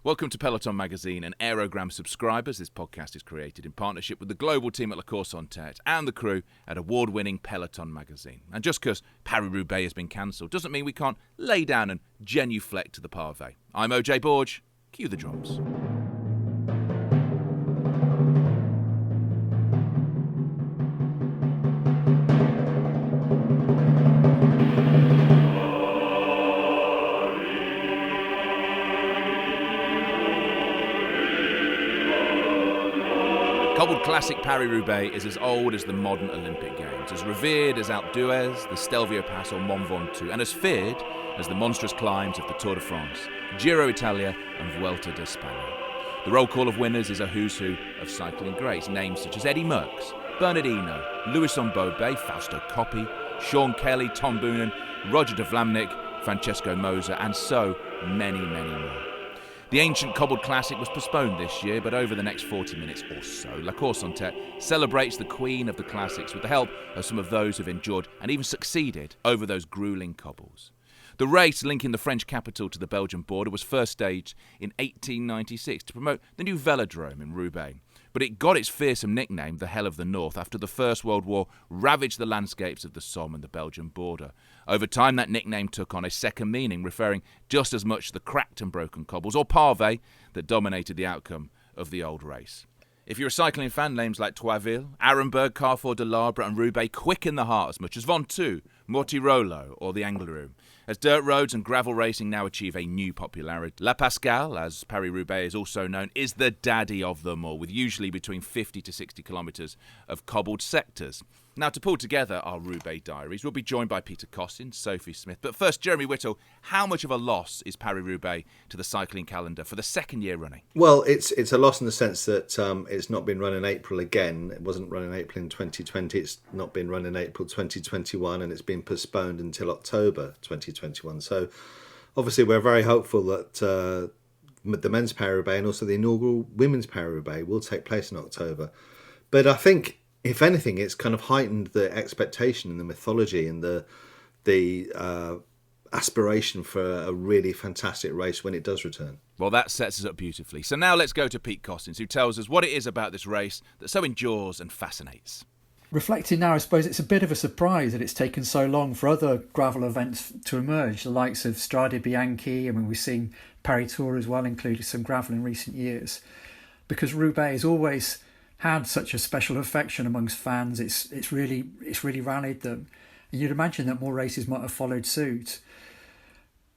Welcome to Peloton Magazine and Aérogramme subscribers. This podcast is created in partnership with the global team at Cossins and Tête and the crew at award-winning Peloton Magazine. And just because Paris-Roubaix has been cancelled doesn't mean we can't lay down and genuflect to the pavé. I'm OJ Borg. Cue the drums. Cobbled classic Paris-Roubaix is as old as the modern Olympic Games, as revered as Alpe d'Huez, the Stelvio Pass or Mont Ventoux, and as feared as the monstrous climbs of the Tour de France, Giro Italia and Vuelta de España. The roll call of winners is a who's who of cycling greats, names such as Eddy Merckx, Bernard Hinault, Louis Mbombe, Fausto Coppi, Sean Kelly, Tom Boonen, Roger de Vlamnik, Francesco Moser, and so many, many more. The ancient cobbled classic was postponed this year, but over the next 40 minutes or so, Cossins and Tête celebrates the queen of the classics with the help of some of those who've endured and even succeeded over those gruelling cobbles. The race linking the French capital to the Belgian border was first staged in 1896 to promote the new Velodrome in Roubaix. But it got its fearsome nickname, the Hell of the North, after the First World War ravaged the landscapes of the Somme and the Belgian border. Over time, that nickname took on a second meaning, referring just as much to the cracked and broken cobbles, or pavé, that dominated the outcome of the old race. If you're a cycling fan, names like Troisville, Arenberg, Carrefour de l'Arbre and Roubaix quicken the heart as much as Ventoux, Mortirolo or the Anglerou. As dirt roads and gravel racing now achieve a new popularity, La Pascale, as Paris-Roubaix is also known, is the daddy of them all, with usually between 50 to 60 kilometres of cobbled sectors. Now, to pull together our Roubaix diaries, we'll be joined by Peter Cossins, Sophie Smith. But first, Jeremy Whittle, how much of a loss is Paris-Roubaix to the cycling calendar for the second year running? Well, it's a loss in the sense that it's not been run in April again. It wasn't run in April in 2020. It's not been run in April 2021, and it's been postponed until October 2021. So, obviously, we're very hopeful that the men's Paris-Roubaix and also the inaugural women's Paris-Roubaix will take place in October. But I think, if anything, it's kind of heightened the expectation and the mythology and the aspiration for a really fantastic race when it does return. Well, that sets us up beautifully. So now let's go to Pete Cossins, who tells us what it is about this race that so endures and fascinates. Reflecting now, I suppose it's a bit of a surprise that it's taken so long for other gravel events to emerge, the likes of Strade Bianche. I mean, we've seen Paris Tour as well, including some gravel in recent years, because Roubaix has always had such a special affection amongst fans. It's really rallied them. And you'd imagine that more races might have followed suit.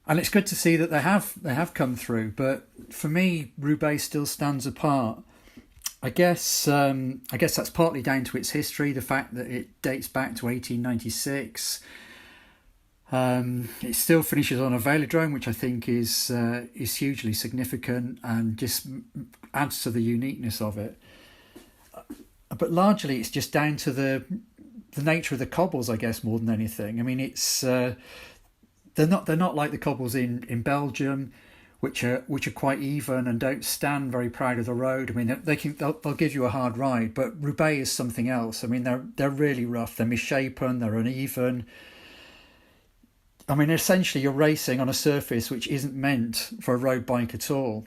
And it's good to see that they have come through. But for me, Roubaix still stands apart. I guess that's partly down to its history, the fact that it dates back to 1896. It still finishes on a velodrome, which I think is hugely significant and just adds to the uniqueness of it. But largely, it's just down to the nature of the cobbles, I guess, more than anything. I mean, it's they're not like the cobbles in Belgium, which are quite even and don't stand very proud of the road. I mean, they'll give you a hard ride, but Roubaix is something else. I mean, they're really rough. They're misshapen. They're uneven. I mean, essentially, you're racing on a surface which isn't meant for a road bike at all.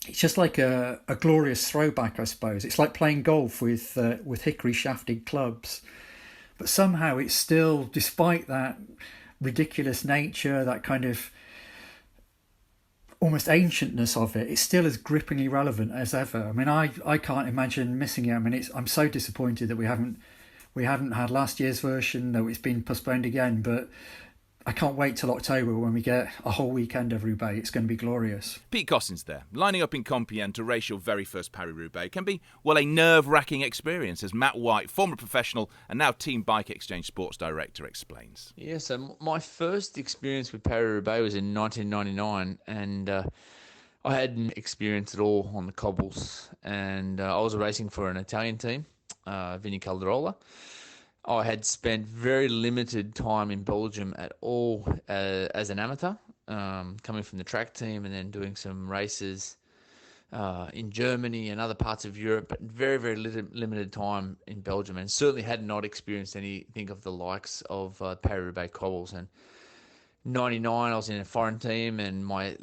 It's just like a glorious throwback, I suppose. It's like playing golf with hickory shafted clubs. But somehow it's still, despite that ridiculous nature, that kind of almost ancientness of it, it's still as grippingly relevant as ever. I mean, I can't imagine missing it. I mean, I'm so disappointed that we haven't had last year's version, though it's been postponed again. But I can't wait till October when we get a whole weekend of Roubaix. It's going to be glorious. Pete Cossins there, lining up in Compiègne to race your very first Paris-Roubaix can be, well, a nerve-wracking experience, as Matt White, former professional and now Team Bike Exchange sports director, explains. Yeah, so my first experience with Paris-Roubaix was in 1999, and I hadn't experienced it all on the cobbles, and I was racing for an Italian team, Vini Calderola. I had spent very limited time in Belgium at all as an amateur, coming from the track team and then doing some races in Germany and other parts of Europe, but very, very limited time in Belgium, and certainly had not experienced anything of the likes of Paris-Roubaix cobbles. And 99, I was in a foreign team, and my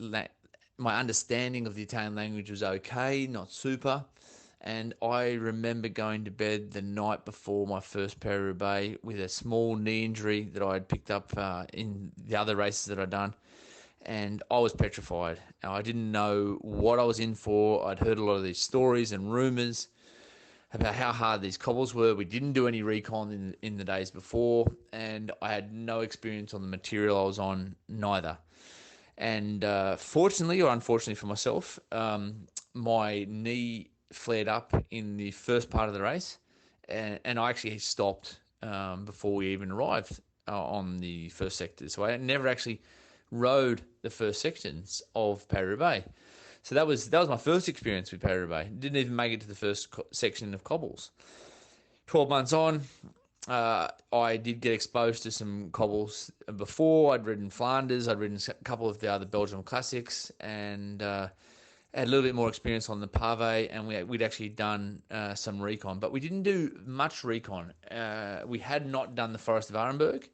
my understanding of the Italian language was okay, not super. And I remember going to bed the night before my first Paris-Roubaix with a small knee injury that I had picked up in the other races that I'd done. And I was petrified. I didn't know what I was in for. I'd heard a lot of these stories and rumours about how hard these cobbles were. We didn't do any recon in the days before, and I had no experience on the material I was on, neither. And fortunately or unfortunately for myself, my knee flared up in the first part of the race, and I actually stopped before we even arrived on the first sector. So I never actually rode the first sections of Paris-Roubaix. So that was my first experience with Paris-Roubaix. Didn't even make it to the first section of cobbles. 12 months on, I did get exposed to some cobbles before. I'd ridden Flanders, I'd ridden a couple of the other Belgian classics, and had a little bit more experience on the pavé, and we'd actually done some recon. But we didn't do much recon. We had not done the Forest of Arenberg.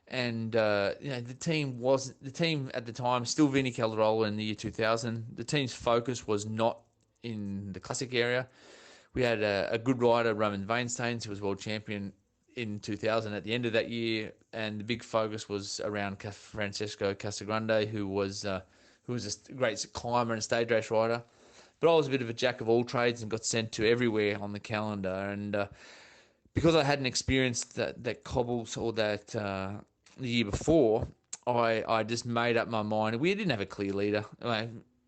And the team at the time, still Vinnie Calderola in the year 2000. The team's focus was not in the classic area. We had a good rider, Roman Weinsteins, who was world champion in 2000 at the end of that year, and the big focus was around Francesco Casagrande, who was a great climber and stage race rider. But I was a bit of a jack of all trades and got sent to everywhere on the calendar. And because I hadn't experienced that cobbles or that the year before, I just made up my mind. We didn't have a clear leader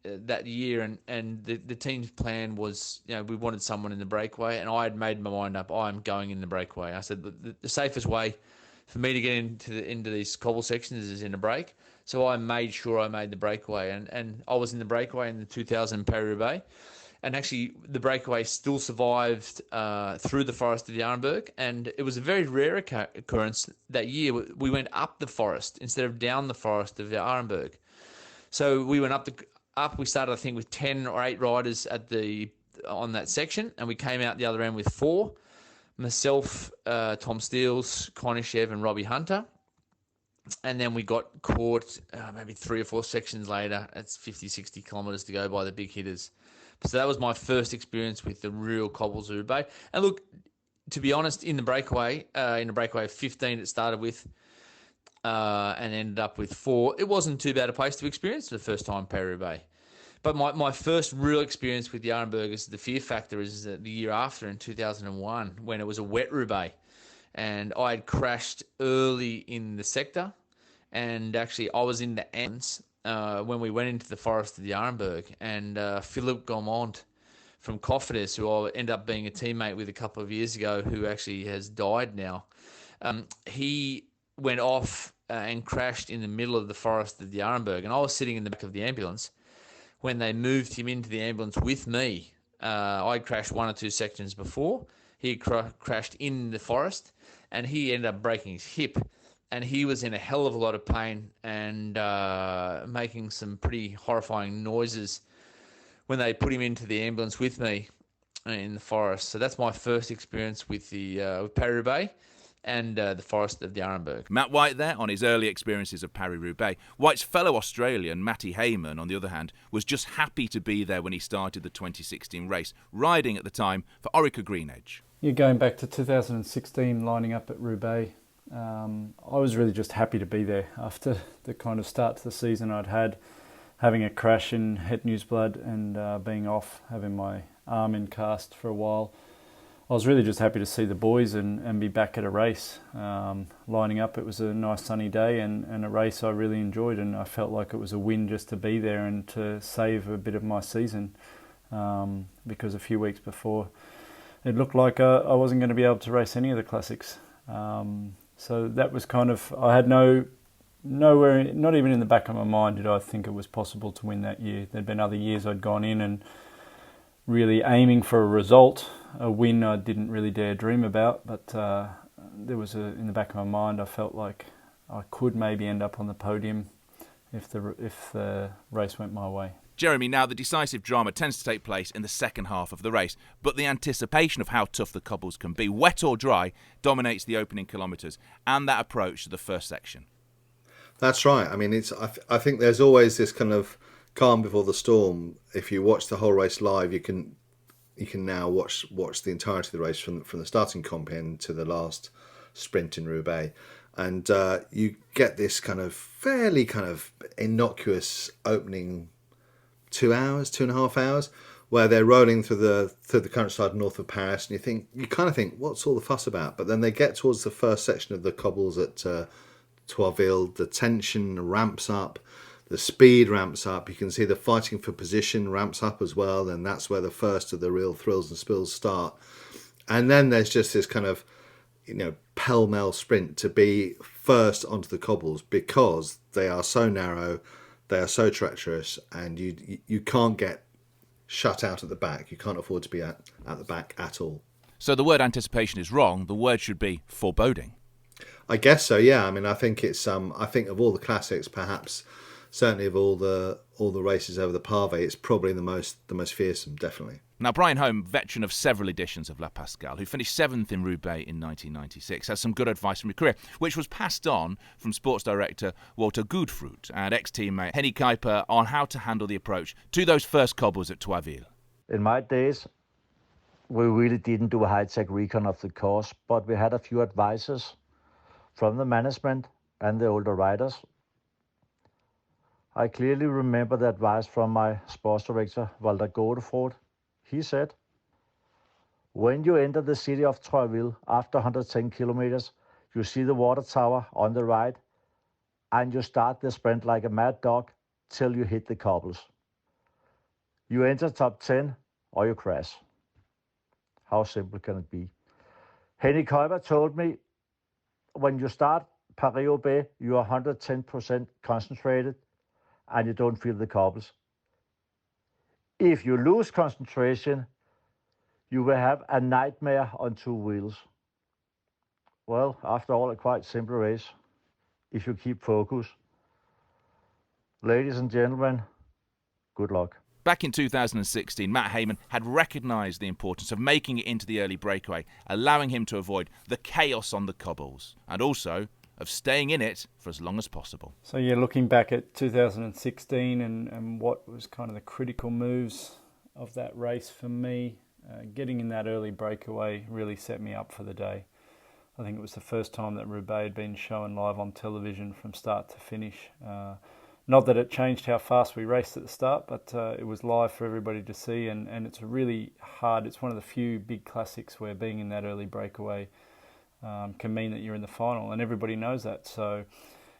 that year, and the team's plan was, we wanted someone in the breakaway, and I had made my mind up. I'm going in the breakaway. I said the safest way for me to get into these cobble sections is in a break. So I made sure I made the breakaway, and I was in the breakaway in the 2000 Paris-Roubaix. And actually, the breakaway still survived through the Forest of the Arenberg, and it was a very rare occurrence that year. We went up the forest instead of down the Forest of the Arenberg. So we went up. We started, I think, with 10 or 8 riders on that section, and we came out the other end with 4. Myself, Tom Steels, Konishev, and Robbie Hunter. And then we got caught maybe 3 or 4 sections later. It's 50, 60 kilometres to go by the big hitters. So that was my first experience with the real cobbles of Roubaix. And look, to be honest, in the breakaway of 15 it started with, and ended up with 4, it wasn't too bad a place to experience for the first time Paris-Roubaix. But my first real experience with the Arenberg, the fear factor, is the year after in 2001 when it was a wet Roubaix. And I had crashed early in the sector, and actually I was in the ends when we went into the Forest of the Arenberg, and Philippe Gaumont from Cofidis, who I ended up being a teammate with a couple of years ago, who actually has died now, he went off and crashed in the middle of the Forest of the Arenberg, and I was sitting in the back of the ambulance when they moved him into the ambulance with me. I crashed 1 or 2 sections before. He crashed in the forest, and he ended up breaking his hip. And he was in a hell of a lot of pain and making some pretty horrifying noises when they put him into the ambulance with me in the forest. So that's my first experience with with Paris-Roubaix and the Forest of the Arenberg. Matt White there on his early experiences of Paris-Roubaix. White's fellow Australian, Matthew Hayman, on the other hand, was just happy to be there when he started the 2016 race, riding at the time for Orica Green Edge. Yeah, going back to 2016, lining up at Roubaix, I was really just happy to be there after the kind of start to the season I'd had, having a crash in Het Nieuwsblad and being off, having my arm in cast for a while. I was really just happy to see the boys and be back at a race. Lining up, it was a nice sunny day and a race I really enjoyed, and I felt like it was a win just to be there and to save a bit of my season, because a few weeks before it looked like I wasn't going to be able to race any of the classics. So that was kind of, I had nowhere, not even in the back of my mind did I think it was possible to win that year. There'd been other years I'd gone in and really aiming for a result, a win I didn't really dare dream about, but there was in the back of my mind I felt like I could maybe end up on the podium if the race went my way. Jeremy, now the decisive drama tends to take place in the second half of the race, but the anticipation of how tough the cobbles can be, wet or dry, dominates the opening kilometres and that approach to the first section. That's right. I mean, I think there's always this kind of calm before the storm. If you watch the whole race live, you can now watch the entirety of the race from the starting comp end to the last sprint in Roubaix, and you get this kind of fairly kind of innocuous opening 2.5 hours, where they're rolling through the countryside north of Paris, and you kind of think, what's all the fuss about? But then they get towards the first section of the cobbles at Tourville, the tension ramps up, the speed ramps up. You can see the fighting for position ramps up as well, and that's where the first of the real thrills and spills start. And then there's just this kind of, pell-mell sprint to be first onto the cobbles, because they are so narrow, they are so treacherous, and you can't get shut out at the back. You can't afford to be at the back at all. So the word anticipation is wrong. The word should be foreboding. I guess so, yeah. I mean, I think it's I think of all the classics, perhaps certainly of all the races over the Pavé, it's probably the most fearsome, definitely. Now, Brian Holm, veteran of several editions of La Pascale, who finished 7th in Roubaix in 1996, has some good advice from his career, which was passed on from sports director Walter Goodfruit and ex-teammate Henny Kuiper on how to handle the approach to those first cobbles at Tourville. In my days, we really didn't do a high-tech recon of the course, but we had a few advices from the management and the older riders. I clearly remember the advice from my sports director, Walter Goodfruit. He said, when you enter the city of Tourville after 110 kilometers, you see the water tower on the right, and you start the sprint like a mad dog till you hit the cobbles. You enter top 10 or you crash. How simple can it be? Henny Kuiper told me, when you start Paris-Roubaix, you are 110% concentrated and you don't feel the cobbles. If you lose concentration, you will have a nightmare on two wheels. Well, after all, a quite simple race, if you keep focus. Ladies and gentlemen, good luck. Back in 2016, Matt Hayman had recognised the importance of making it into the early breakaway, allowing him to avoid the chaos on the cobbles, and also of staying in it for as long as possible. So yeah, looking back at 2016 and what was kind of the critical moves of that race for me, getting in that early breakaway really set me up for the day. I think it was the first time that Roubaix had been shown live on television from start to finish. Not that it changed how fast we raced at the start, but it was live for everybody to see, and it's really hard. It's one of the few big classics where being in that early breakaway can mean that you're in the final, and everybody knows that. So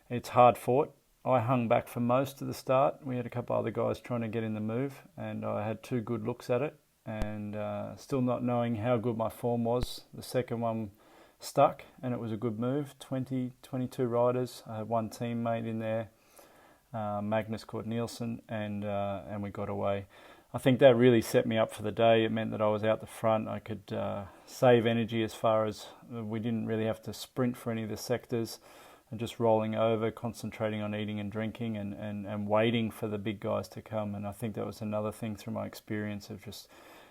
it's hard fought. I hung back for most of the start. We had a couple other guys trying to get in the move, and I had 2 good looks at it, and still not knowing how good my form was. The second one stuck, and it was a good move. 22 riders. I had one teammate in there, Magnus Kort Nielsen, and we got away. I think that really set me up for the day. It meant that I was out the front. I could save energy as far as we didn't really have to sprint for any of the sectors, and just rolling over, concentrating on eating and drinking, and waiting for the big guys to come. And I think that was another thing through my experience of just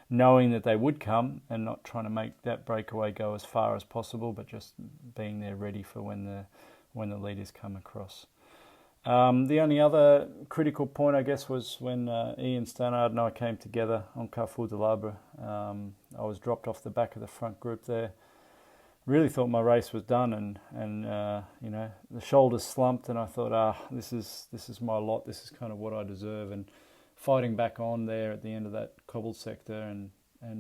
knowing that they would come and not trying to make that breakaway go as far as possible, but just being there ready for when the leaders come across. The only other critical point, I guess, was when Ian Stannard and I came together on Carrefour de l'Arbre. I was dropped off the back of the front group there. Really thought my race was done, and the shoulders slumped, and I thought, this is my lot. This is kind of what I deserve. And fighting back on there at the end of that cobble sector, and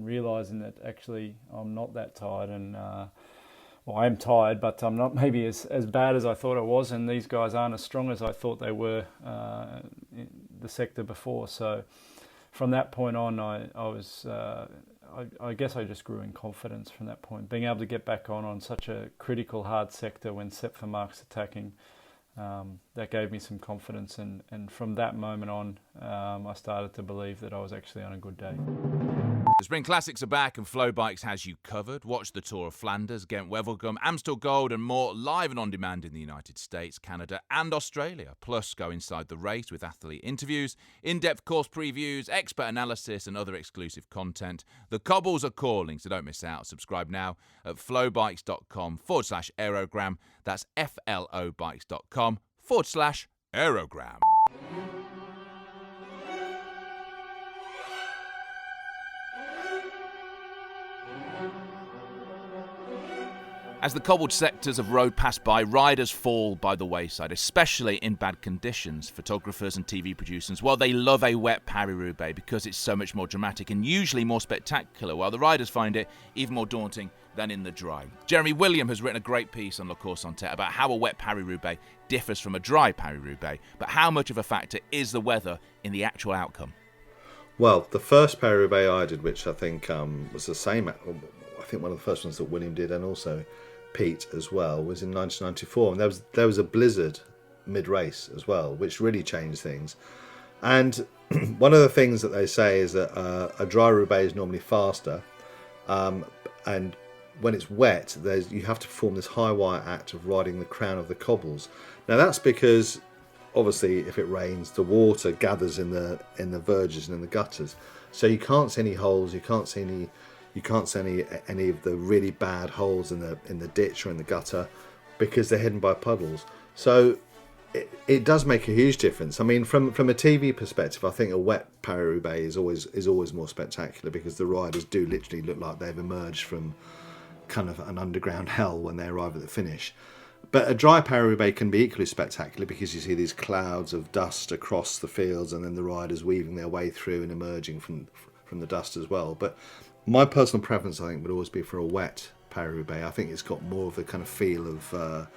realising that actually I'm not that tired, and well, I am tired, but I'm not maybe as bad as I thought I was, and these guys aren't as strong as I thought they were in the sector before. So from that point on, I guess I just grew in confidence from that point. Being able to get back on such a critical, hard sector when Sepp Vermaerk's attacking, that gave me some confidence, and from that moment on, I started to believe that I was actually on a good day. The Spring Classics are back, and Flow Bikes has you covered. Watch the Tour of Flanders, Ghent Wevelgem, Amstel Gold and more live and on demand in the United States, Canada and Australia. Plus, go inside the race with athlete interviews, in-depth course previews, expert analysis and other exclusive content. The cobbles are calling, so don't miss out. Subscribe now at flowbikes.com/aerogramme. That's flobikes.com/aerogramme. As the cobbled sectors of road pass by, riders fall by the wayside, especially in bad conditions. Photographers and TV producers, well, they love a wet Paris-Roubaix because it's so much more dramatic and usually more spectacular, while the riders find it even more daunting than in the dry. Jeremy William has written a great piece on Le Course en Tête about how a wet Paris-Roubaix differs from a dry Paris-Roubaix, but how much of a factor is the weather in the actual outcome? Well, the first Paris-Roubaix I did, which I think was the same, I think one of the first ones that William did, and also Pete as well, was in 1994, and there was a blizzard mid-race as well, which really changed things. And one of the things that they say is that a dry Roubaix is normally faster, and when it's wet, you have to perform this high wire act of riding the crown of the cobbles. Now that's because obviously if it rains, the water gathers in the verges and in the gutters, so you can't see any holes, you can't see any of the really bad holes in the ditch or in the gutter, because they're hidden by puddles. So it does make a huge difference. I mean, from a TV perspective, I think a wet Paris-Roubaix is always more spectacular, because the riders do literally look like they've emerged from kind of an underground hell when they arrive at the finish. But a dry Paris-Roubaix can be equally spectacular, because you see these clouds of dust across the fields, and then the riders weaving their way through and emerging from the dust as well. But my personal preference, I think, would always be for a wet Paris-Roubaix. I think it's got more of the kind of feel of,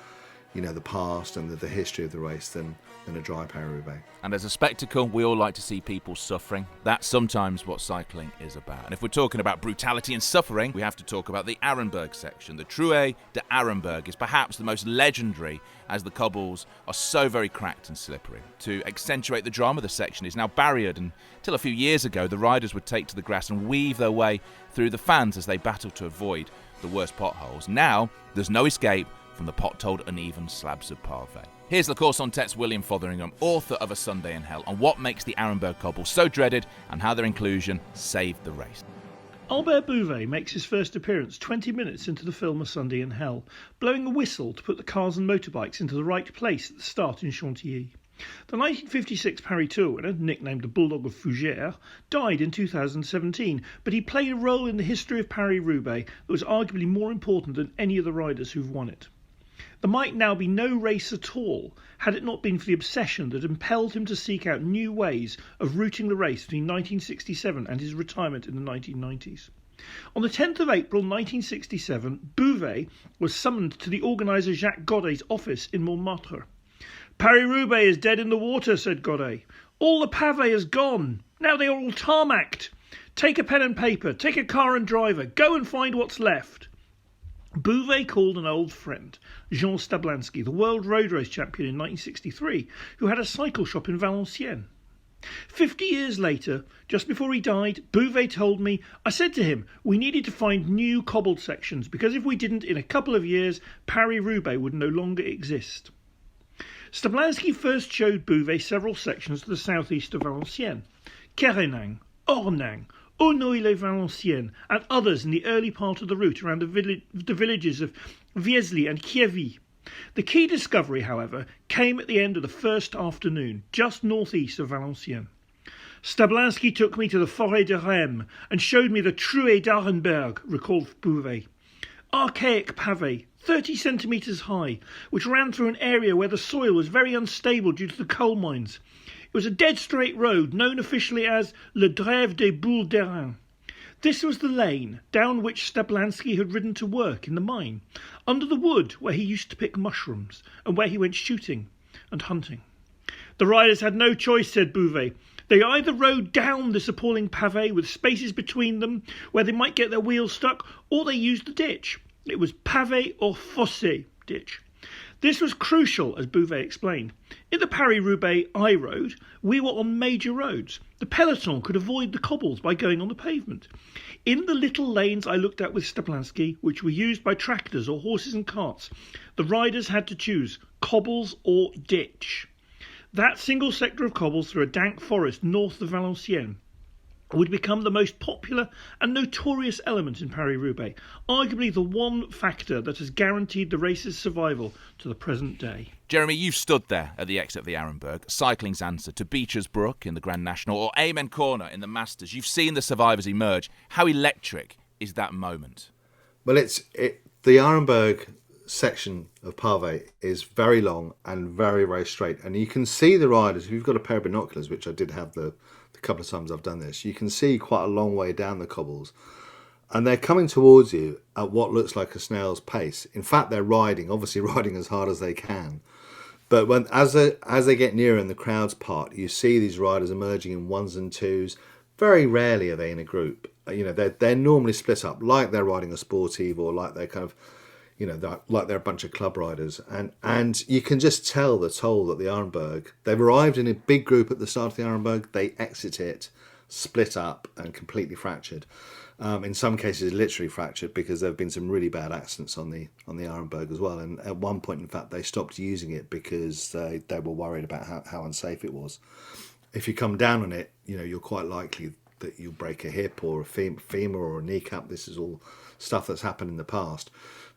the past and the history of the race than a dry Paris-Roubaix. And as a spectacle, we all like to see people suffering. That's sometimes what cycling is about. And if we're talking about brutality and suffering, we have to talk about the Arenberg section. The Trouée de Arenberg is perhaps the most legendary, as the cobbles are so very cracked and slippery. To accentuate the drama, the section is now barriered, and till a few years ago, the riders would take to the grass and weave their way through the fans as they battled to avoid the worst potholes. Now, there's no escape from the potholed uneven slabs of pavé. Here's Le Course en Tête's William Fotheringham, author of A Sunday in Hell, on what makes the Arenberg cobble so dreaded and how their inclusion saved the race. Albert Bouvet makes his first appearance 20 minutes into the film A Sunday in Hell, blowing a whistle to put the cars and motorbikes into the right place at the start in Chantilly. The 1956 Paris Tour winner, nicknamed the Bulldog of Fougères, died in 2017, but he played a role in the history of Paris-Roubaix that was arguably more important than any of the riders who've won it. There might now be no race at all had it not been for the obsession that impelled him to seek out new ways of routing the race between 1967 and his retirement in the 1990s. On the 10th of April 1967, Bouvet was summoned to the organiser Jacques Godet's office in Montmartre. "Paris-Roubaix is dead in the water," said Godet. "All the pavé is gone. Now they are all tarmacked. Take a pen and paper, take a car and driver, go and find what's left." Bouvet called an old friend, Jean Stablansky, the world road race champion in 1963, who had a cycle shop in Valenciennes. 50 years later, just before he died, Bouvet told me, "I said to him, we needed to find new cobbled sections, because if we didn't, in a couple of years, Paris-Roubaix would no longer exist." Stablansky first showed Bouvet several sections to the southeast of Valenciennes: Kerenang, Ornang, Aulnoy-les-Valenciennes, and others in the early part of the route around the villages of Viesly and Kievy. The key discovery, however, came at the end of the first afternoon, just northeast of Valenciennes. Stablansky took me to the Forêt de Reims and showed me the Trouée d'Arenberg, recalled Bouvet. Archaic pavé, 30 centimetres high, which ran through an area where the soil was very unstable due to the coal mines. It was a dead straight road, known officially as Le Drève des Boules d'Airain. This was the lane down which Stablansky had ridden to work in the mine, under the wood where he used to pick mushrooms, and where he went shooting and hunting. The riders had no choice, said Bouvet. They either rode down this appalling pavé with spaces between them where they might get their wheels stuck, or they used the ditch. It was pavé or fossé ditch. This was crucial, as Bouvet explained. In the Paris-Roubaix I rode, we were on major roads. The peloton could avoid the cobbles by going on the pavement. In the little lanes I looked at with Stablansky, which were used by tractors or horses and carts, the riders had to choose cobbles or ditch. That single sector of cobbles through a dank forest north of Valenciennes would become the most popular and notorious element in Paris-Roubaix, arguably the one factor that has guaranteed the race's survival to the present day. Jeremy, you've stood there at the exit of the Arenberg, cycling's answer to Beecher's Brook in the Grand National or Amen Corner in the Masters. You've seen the survivors emerge. How electric is that moment? Well, the Arenberg section of Pavé is very long and very, very straight. And you can see the riders, if you've got a pair of binoculars, which I did have the couple of times I've done this, you can see quite a long way down the cobbles. And they're coming towards you at what looks like a snail's pace. In fact, they're obviously riding as hard as they can. But as they get nearer and the crowds part, you see these riders emerging in ones and twos. Very rarely are they in a group. They're normally split up, like they're riding a sportive, or like they're kind of, like they're a bunch of club riders. And you can just tell the toll that the Arenberg, they've arrived in a big group at the start of the Arenberg, they exit it, split up and completely fractured. In some cases, literally fractured, because there have been some really bad accidents on the Arenberg as well. And at one point, in fact, they stopped using it because they were worried about how unsafe it was. If you come down on it, you're quite likely that you'll break a hip or a femur or a kneecap. This is all stuff that's happened in the past.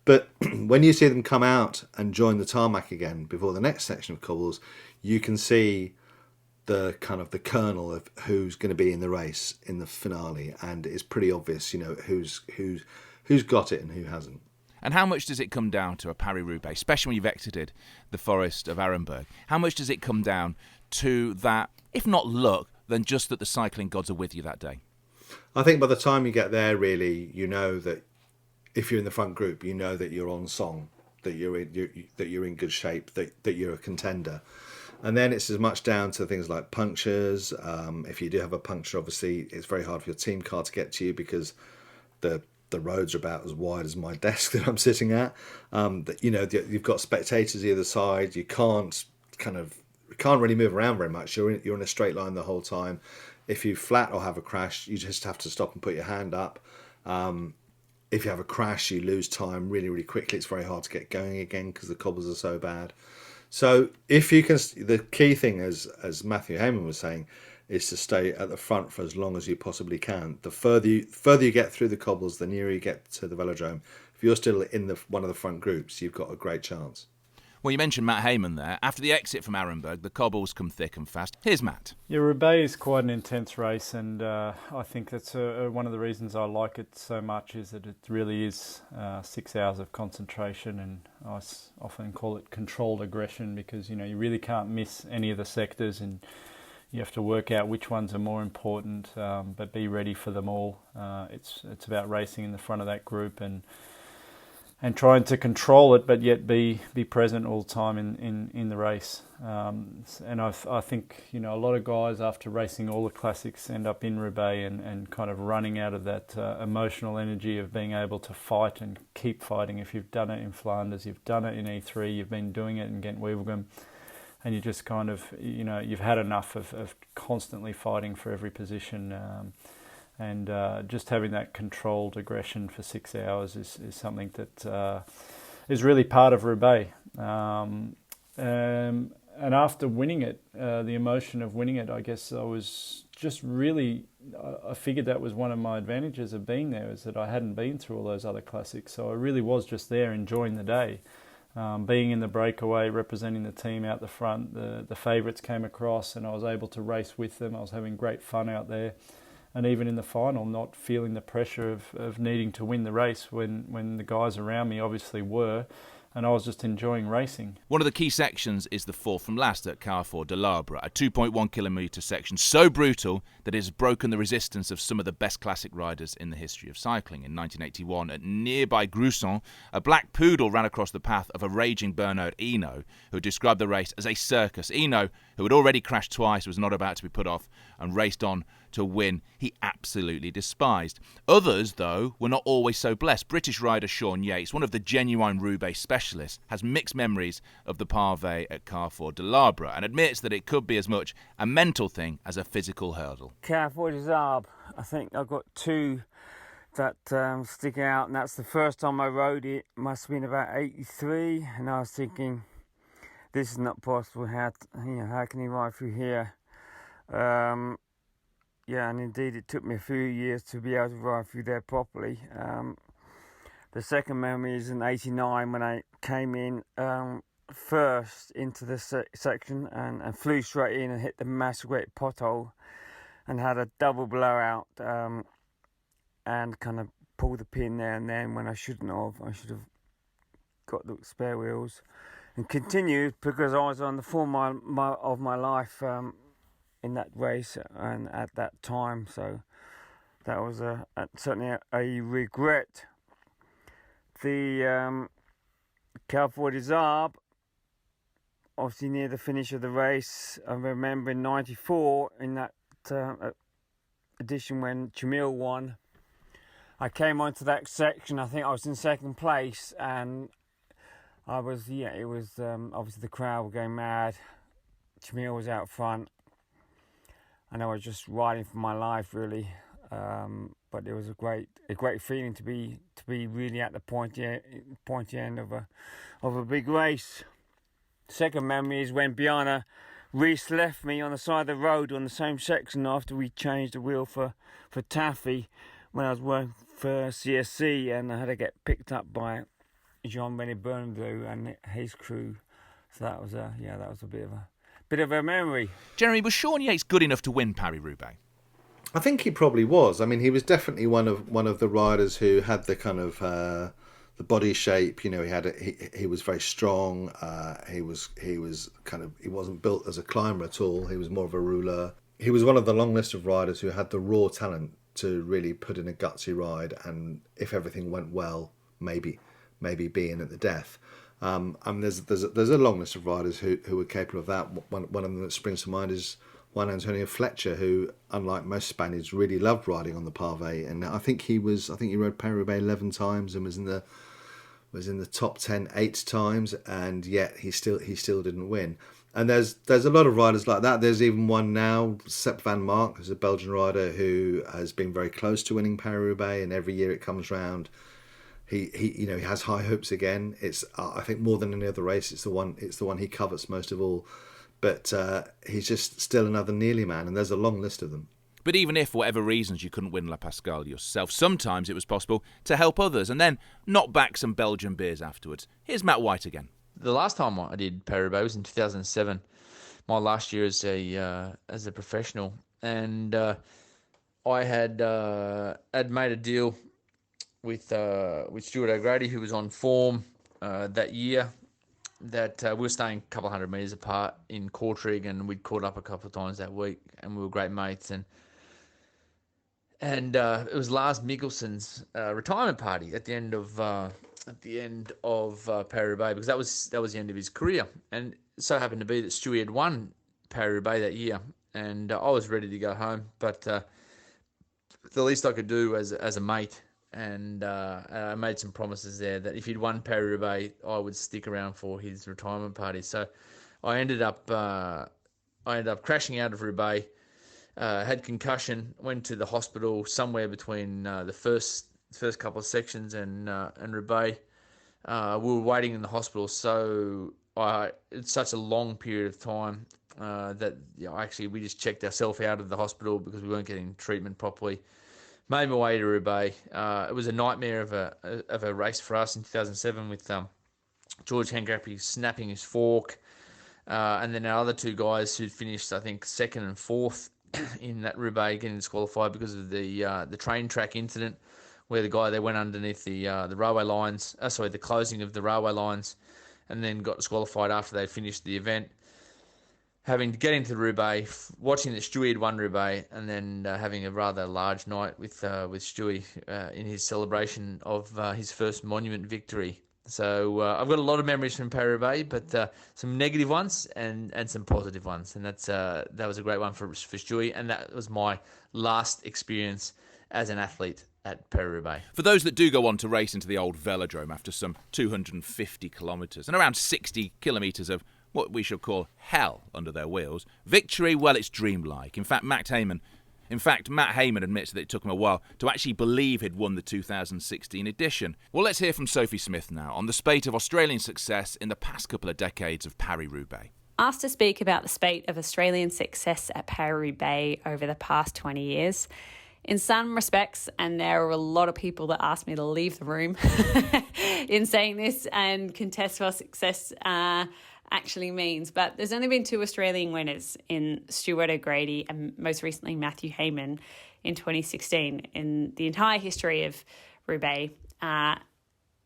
But when you see them come out and join the tarmac again before the next section of cobbles, you can see the kind of the kernel of who's going to be in the race in the finale, and it's pretty obvious, who's got it and who hasn't. And how much does it come down to a Paris-Roubaix, especially when you've exited the forest of Arenberg? How much does it come down to that, if not luck, then just that the cycling gods are with you that day? I think by the time you get there, really, that if you're in the front group, that you're on song, that you're in good shape, that you're a contender. And then it's as much down to things like punctures. If you do have a puncture, obviously, it's very hard for your team car to get to you because the roads are about as wide as my desk that I'm sitting at. You've got spectators either side. You can't really move around very much. You're in a straight line the whole time. If you flat or have a crash, you just have to stop and put your hand up. If you have a crash, you lose time really, really quickly. It's very hard to get going again because the cobbles are so bad. So if you can, the key thing, as Matthew Hayman was saying, is to stay at the front for as long as you possibly can. The further you get through the cobbles, the nearer you get to the Velodrome. If you're still in one of the front groups, you've got a great chance. Well, you mentioned Matt Hayman there. After the exit from Arenberg, the cobbles come thick and fast. Here's Matt. Yeah, Roubaix is quite an intense race, and I think that's one of the reasons I like it so much, is that it really is 6 hours of concentration, and I often call it controlled aggression, because you really can't miss any of the sectors, and you have to work out which ones are more important, but be ready for them all. It's about racing in the front of that group and trying to control it, but yet be present all the time in the race. And I think a lot of guys, after racing all the classics, end up in Roubaix and kind of running out of that emotional energy of being able to fight and keep fighting. If you've done it in Flanders, you've done it in E3, you've been doing it in Ghent-Wevelgem, and you just kind of, you've had enough of constantly fighting for every position. And just having that controlled aggression for 6 hours is something that is really part of Roubaix. And after winning it, the emotion of winning it, I guess I was just really, I figured that was one of my advantages of being there, is that I hadn't been through all those other classics. So I really was just there enjoying the day. Being in the breakaway, representing the team out the front, the favourites came across and I was able to race with them. I was having great fun out there. And even in the final, not feeling the pressure of needing to win the race when the guys around me obviously were, and I was just enjoying racing. One of the key sections is the fourth from last at Carrefour de l'Arbre, a 2.1 kilometre section so brutal that it has broken the resistance of some of the best classic riders in the history of cycling. In 1981, at nearby Gruson, a black poodle ran across the path of a raging burnout Eno, who described the race as a circus. Eno, who had already crashed twice, was not about to be put off and raced on to win he absolutely despised. Others, though, were not always so blessed. British rider Sean Yates, one of the genuine Roubaix specialists, has mixed memories of the Pavé at Carrefour de l'Arbre and admits that it could be as much a mental thing as a physical hurdle. Carrefour de l'Arbre, I think I've got two that stick out, and that's the first time I rode it. Must have been about 83, and I was thinking, this is not possible. How can he ride through here? Yeah, and indeed it took me a few years to be able to ride through there properly. The second memory is in 89 when I came in first into the section and flew straight in and hit the massive great pothole and had a double blowout and kind of pulled the pin there and then when I shouldn't have. I should have got the spare wheels, and continued because I was on the form of my life in that race and at that time. So that was certainly a regret. The Carrefour des Arbres, obviously near the finish of the race, I remember in '94 in that edition when Chamil won, I came onto that section. I think I was in second place, and I was, it was obviously the crowd were going mad. Chamil was out front, and I was just riding for my life, really. But it was a great feeling to be really at the pointy end of a big race. Second memory is when Bjarne Riis left me on the side of the road on the same section after we changed the wheel for Taffy when I was working for CSC, and I had to get picked up by Jean-René Bernabeu and his crew. So that was a bit of a memory. Jeremy, was Sean Yates good enough to win Paris-Roubaix? I think he probably was. I mean, he was definitely one of the riders who had the kind of the body shape. You know, he was very strong. He wasn't built as a climber at all. He was more of a rouleur. He was one of the long list of riders who had the raw talent to really put in a gutsy ride, and if everything went well, maybe be in at the death. And there's a long list of riders who were capable of that. One of them that springs to mind is Juan Antonio Fletcher, who, unlike most Spaniards, really loved riding on the pavé. And I think he rode Paris-Roubaix 11 times and was in the top 10 8 times, and yet he still didn't win. And there's a lot of riders like that. There's even one now, Sepp van Mark, who's a Belgian rider who has been very close to winning Paris-Roubaix, and every year it comes round, he has high hopes again. It's I think more than any other race, it's the one he covets most of all. But he's just still another nearly man, and there's a long list of them. But even if, for whatever reasons, you couldn't win La Pascale yourself, sometimes it was possible to help others and then knock back some Belgian beers afterwards. Here's Matt White again. The last time I did Paris-Roubaix was in 2007, my last year as a professional, and I had made a deal with Stuart O'Grady, who was on form that year, that we were staying a couple of 100 metres apart in Kortrijk, and we'd caught up a couple of times that week, and we were great mates, and it was Lars Mikkelsen's retirement party at the end of Paris-Roubaix, because that was the end of his career. And it so happened to be that Stewie had won Paris-Roubaix that year, and I was ready to go home, but the least I could do as a mate, and I made some promises there that if he'd won Paris-Roubaix, I would stick around for his retirement party. So I ended up crashing out of Roubaix, had concussion, went to the hospital somewhere between the first couple of sections and Roubaix. We were waiting in the hospital, so it's such a long period of time that actually we just checked ourselves out of the hospital because we weren't getting treatment properly. Made my way to Roubaix. It was a nightmare of a race for us in 2007 with George Hengrappy snapping his fork, and then our other two guys who'd finished, I think, second and fourth in that Roubaix getting disqualified because of the train track incident, where the guy they went underneath the railway lines, the closing of the railway lines, and then got disqualified after they'd finished the event. Having to get into Roubaix, watching that Stewie had won Roubaix, and then having a rather large night with Stewie in his celebration of his first monument victory. So I've got a lot of memories from Paris-Roubaix, but some negative ones and some positive ones, and that was a great one for Stewie, and that was my last experience as an athlete at Paris-Roubaix. For those that do go on to race into the old Velodrome after some 250 kilometres and around 60 kilometres of what we should call hell under their wheels, victory, well, it's dreamlike. In fact, Matt Hayman admits that it took him a while to actually believe he'd won the 2016 edition. Well, let's hear from Sophie Smith now on the spate of Australian success in the past couple of decades of Paris-Roubaix. Asked to speak about the spate of Australian success at Paris-Roubaix over the past 20 years. In some respects, and there are a lot of people that ask me to leave the room in saying this and contest what success actually means, but there's only been 2 Australian winners in Stuart O'Grady and most recently Matthew Hayman in 2016 in the entire history of Roubaix.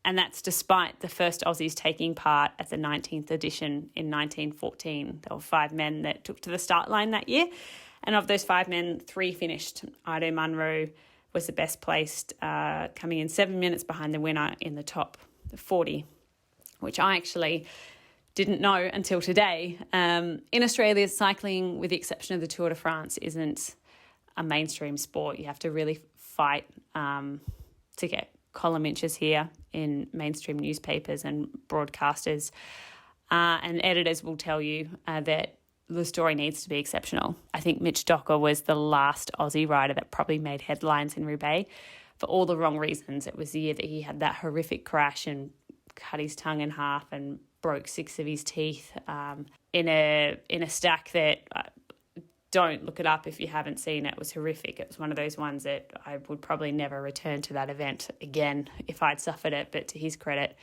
And that's despite the first Aussies taking part at the 19th edition in 1914. There were 5 men that took to the start line that year. And of those 5 men, 3 finished. Ido Munro was the best placed, coming in 7 minutes behind the winner in the top 40, which I actually didn't know until today. In Australia, cycling, with the exception of the Tour de France, isn't a mainstream sport. You have to really fight to get column inches here in mainstream newspapers and broadcasters. And editors will tell you that the story needs to be exceptional. I think Mitch Docker was the last Aussie rider that probably made headlines in Roubaix for all the wrong reasons. It was the year that he had that horrific crash and cut his tongue in half and broke 6 of his teeth in a stack that... don't look it up if you haven't seen it. It was horrific. It was one of those ones that I would probably never return to that event again if I'd suffered it. But to his credit,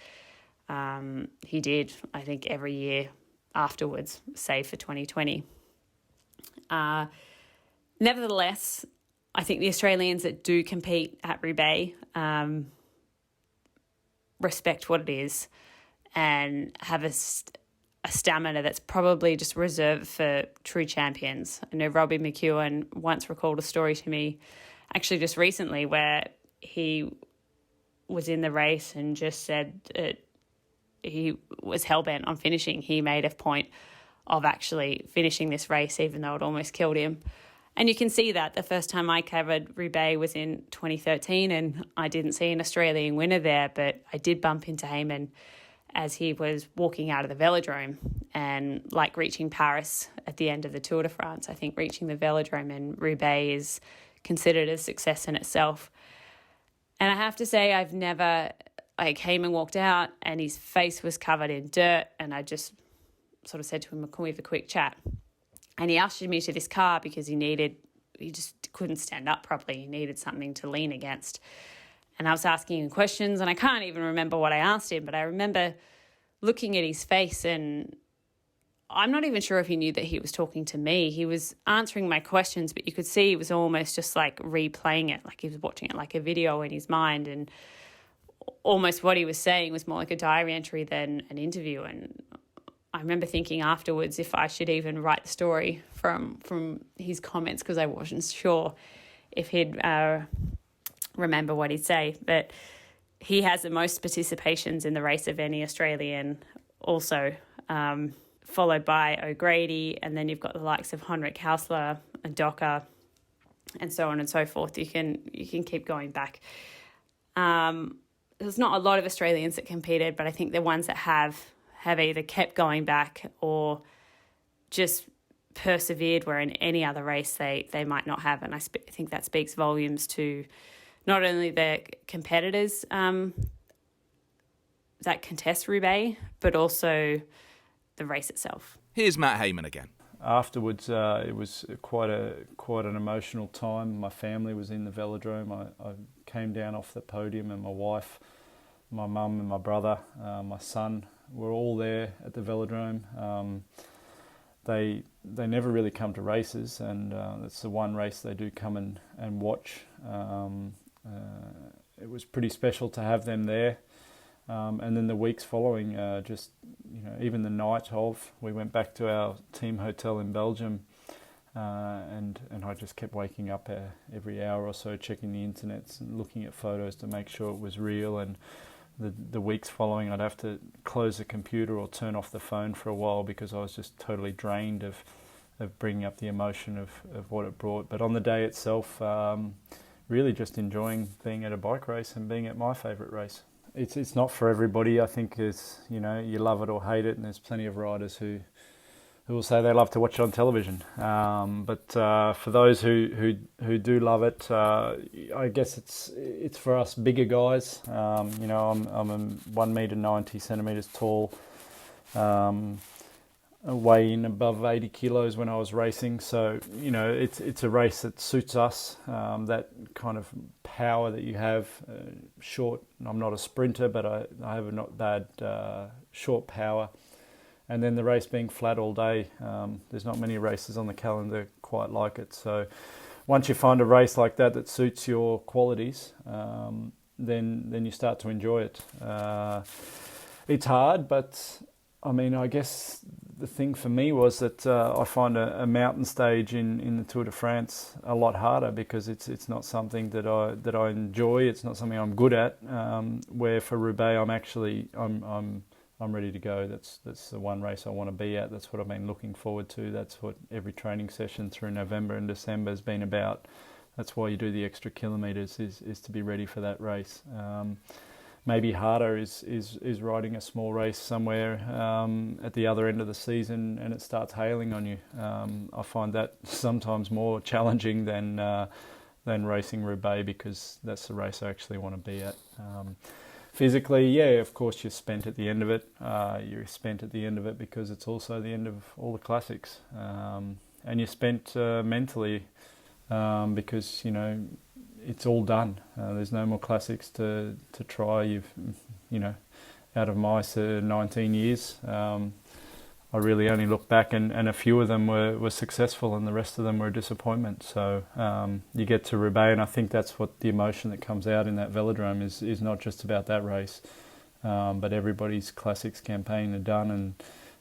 he did, I think, every year afterwards, save for 2020. Nevertheless, I think the Australians that do compete at Roubaix respect what it is and have a stamina that's probably just reserved for true champions. I know Robbie McEwen once recalled a story to me, actually just recently, where he was in the race and just said that he was hell-bent on finishing. He made a point of actually finishing this race, even though it almost killed him. And you can see that. The first time I covered Roubaix was in 2013, and I didn't see an Australian winner there, but I did bump into Hayman as he was walking out of the Velodrome. And like reaching Paris at the end of the Tour de France, I think reaching the Velodrome in Roubaix is considered a success in itself. And I have to say, I've never... I came and walked out and his face was covered in dirt, and I just sort of said to him, can we have a quick chat? And he ushered me to this car because he just couldn't stand up properly. He needed something to lean against. And I was asking him questions, and I can't even remember what I asked him, but I remember looking at his face, and I'm not even sure if he knew that he was talking to me. He was answering my questions, but you could see he was almost just like replaying it, like he was watching it like a video in his mind, and almost what he was saying was more like a diary entry than an interview. And I remember thinking afterwards if I should even write the story from his comments, because I wasn't sure if he'd remember what he'd say. But he has the most participations in the race of any Australian also, followed by O'Grady, and then you've got the likes of Henrik Hausler and Docker and so on and so forth. You can keep going back. There's not a lot of Australians that competed, but I think the ones that have either kept going back or just persevered, where in any other race they might not have. And I think that speaks volumes to not only the competitors that contest Roubaix, but also the race itself. Here's Matt Hayman again. Afterwards, it was quite an emotional time. My family was in the Velodrome. I came down off the podium, and my wife, my mum and my brother, my son were all there at the Velodrome. They never really come to races, and it's the one race they do come and watch. It was pretty special to have them there. And then the weeks following, even the night of, we went back to our team hotel in Belgium, and I just kept waking up every hour or so, checking the internet and looking at photos to make sure it was real. And the weeks following, I'd have to close the computer or turn off the phone for a while, because I was just totally drained of bringing up the emotion of what it brought. But on the day itself, really just enjoying being at a bike race and being at my favourite race. It's not for everybody. I think it's, you love it or hate it, and there's plenty of riders who will say they love to watch it on television. But for those who do love it, I guess it's for us bigger guys. I'm a 1 metre 90 centimetres tall, weighing above 80 kilos when I was racing. So it's a race that suits us. That kind of power that you have, short. I'm not a sprinter, but I have a not bad short power. And then the race being flat all day, there's not many races on the calendar quite like it. So once you find a race like that suits your qualities, then you start to enjoy it. It's hard, but I mean, I guess the thing for me was that I find a mountain stage in the Tour de France a lot harder because it's not something that I enjoy. It's not something I'm good at. Where for Roubaix, I'm ready to go. That's the one race I want to be at. That's what I've been looking forward to. That's what every training session through November and December has been about. That's why you do the extra kilometres is to be ready for that race. Maybe harder is riding a small race somewhere at the other end of the season and it starts hailing on you. I find that sometimes more challenging than racing Roubaix because that's the race I actually want to be at. Physically, yeah, of course you're spent at the end of it. You're spent at the end of it because it's also the end of all the classics. And you're spent mentally because, you know, it's all done. There's no more classics to try. Out of my 19 years, I really only look back and a few of them were successful and the rest of them were a disappointment. So you get to Roubaix and I think that's what the emotion that comes out in that Velodrome is not just about that race, but everybody's classics campaign are done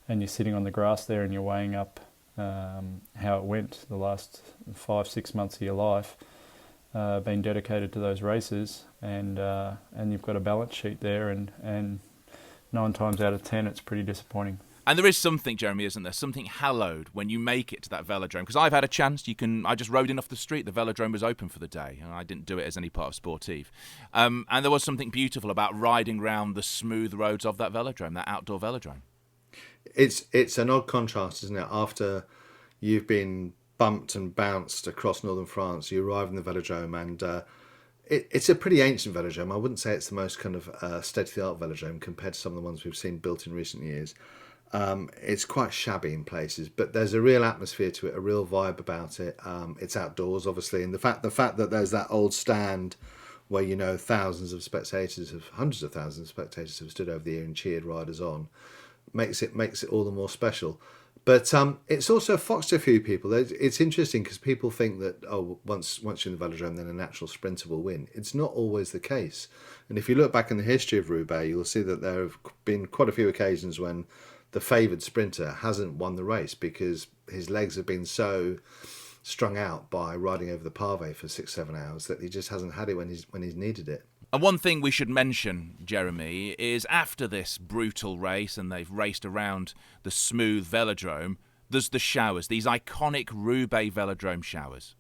and you're sitting on the grass there and you're weighing up how it went the last 5-6 months of your life. Been dedicated to those races and you've got a balance sheet there and 9 times out of 10 it's pretty disappointing. And there is something, Jeremy, isn't there? Something hallowed when you make it to that Velodrome. Because I've had a chance. I just rode in off the street. The Velodrome was open for the day. And I didn't do it as any part of sportif. And there was something beautiful about riding round the smooth roads of that Velodrome, that outdoor Velodrome. It's an odd contrast, isn't it? After you've been bumped and bounced across northern France, you arrive in the Velodrome and it's a pretty ancient Velodrome. I wouldn't say it's the most kind of state-of-the-art Velodrome compared to some of the ones we've seen built in recent years. It's quite shabby in places, but there's a real atmosphere to it, a real vibe about it. It's outdoors, obviously, and the fact that there's that old stand where, you know, hundreds of thousands of spectators have stood over the year and cheered riders on, makes it all the more special. But it's also foxed a few people. It's interesting because people think that, once you're in the Velodrome, then a natural sprinter will win. It's not always the case. And if you look back in the history of Roubaix, you'll see that there have been quite a few occasions when the favoured sprinter hasn't won the race because his legs have been so strung out by riding over the pavé for 6-7 hours that he just hasn't had it when he's needed it. And one thing we should mention, Jeremy, is after this brutal race and they've raced around the smooth Velodrome, there's the showers, these iconic Roubaix Velodrome showers.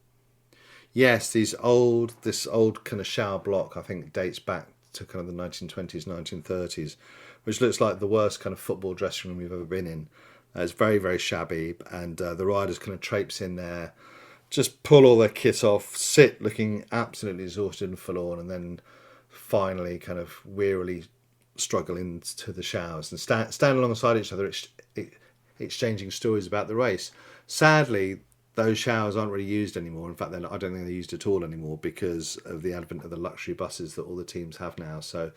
Yes, this old kind of shower block, I think dates back to kind of the 1920s, 1930s, which looks like the worst kind of football dressing room we've ever been in. It's very, very shabby, and the riders kind of traipse in there, just pull all their kit off, sit looking absolutely exhausted and forlorn, and then finally kind of wearily struggle into the showers and stand alongside each other exchanging stories about the race. Sadly, those showers aren't really used anymore. In fact, I don't think they're used at all anymore because of the advent of the luxury buses that all the teams have now. So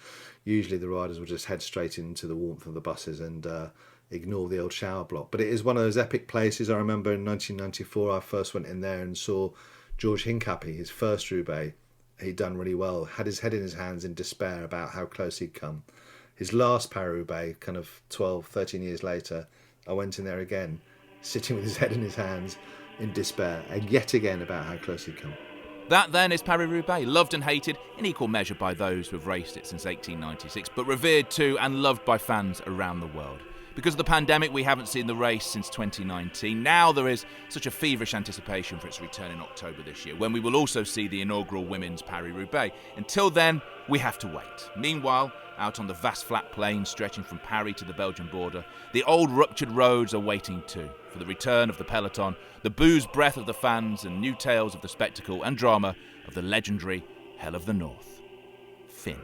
usually the riders will just head straight into the warmth of the buses and ignore the old shower block. But it is one of those epic places. I remember in 1994 I first went in there and saw George Hincapie, his first Roubaix. He'd done really well, had his head in his hands in despair about how close he'd come. His last Paris-Roubaix, kind of 12, 13 years later, I went in there again, sitting with his head in his hands in despair, and yet again about how close he'd come. That then is Paris-Roubaix, loved and hated in equal measure by those who have raced it since 1896, but revered too and loved by fans around the world. Because of the pandemic, we haven't seen the race since 2019. Now there is such a feverish anticipation for its return in October this year, when we will also see the inaugural women's Paris-Roubaix. Until then, we have to wait. Meanwhile, out on the vast flat plain stretching from Paris to the Belgian border, the old ruptured roads are waiting too for the return of the peloton, the booze breath of the fans, and new tales of the spectacle and drama of the legendary Hell of the North. Finn.